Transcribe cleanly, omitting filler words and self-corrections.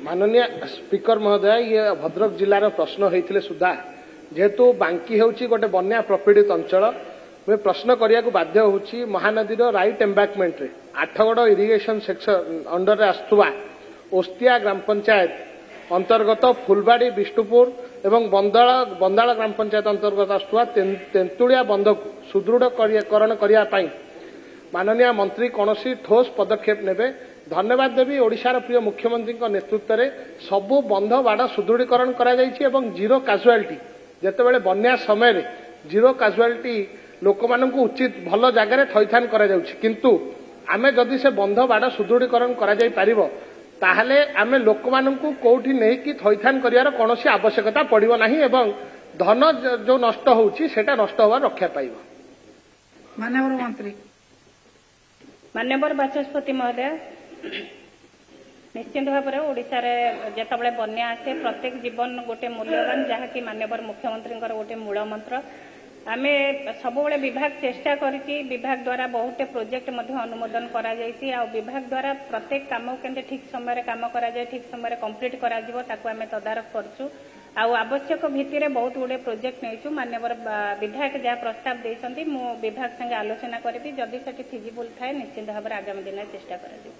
माननीय स्पीकर महोदय ये भद्रक जिलार प्रश्न होते सुधा जेहेतु बांकी हूँ गोटे बन्या प्रपीड़ित अंचल मैं प्रश्न करने को बाध्य होची महानदीर राइट एम्बैकमेंट रे आठगड़ इरिगेशन सेक्शन अंडर आसुवा ओस्तिया ग्राम पंचायत अंतर्गत फुलबाड़ी विष्णुपुर एवं बंदाल ग्राम पंचायत अंतर्गत आसुवा तेंतुलिया बंध को सुदृढ़करण करने माननीय मंत्री कौन ठोस पदक्षेप नेबे धन्यवाद देवी ओडिशार प्रिय मुख्यमंत्री नेतृत्व में सबू बंध बाड़ सुदृढ़ीकरण कर जीरो काजुआलिटी जितेबाला बन्या समय जीरो काजुआलिटी लोक मान उचित भल जगार थैथान किंतु आमे जदि से बंध बाड़ सुदृढ़ीकरण ताहले आमे लोक मान कौटी नहीं थैथान कर कौन आवश्यकता पड़ो ना एवं धन जो नष्ट होची सेटा नष्ट होवा रक्षा पाइब। माननीय मंत्री माननीय बाचस्पति महोदय निश्चित भाव में ओडिशा रे जेतबळे बन्या आसे प्रत्येक जीवन गोटे मूल्यवान जहाँकि माननीय मुख्यमंत्री गोटे मूल मंत्र आमे सबुबले विभाग चेष्टा करिछि विभाग द्वारा बहुत प्रोजेक्ट अनुमोदन करा जायछि आ विभाग द्वारा प्रत्येक काम केंते ठीक समय काम करा जाय ठीक समय कंप्लीट करा जिवो ताकू आमे तदारख करछु आ आवश्यक भित्ति रे बहुत गुडे प्रोजेक्ट नैछु माननीय विधायक जहाँ प्रस्ताव देइछन्ति मु विभाग संगे आलोचना करिबि जदि सेठी फिजिबल थाए निश्चित भाव आगामी दिन चेष्टा करा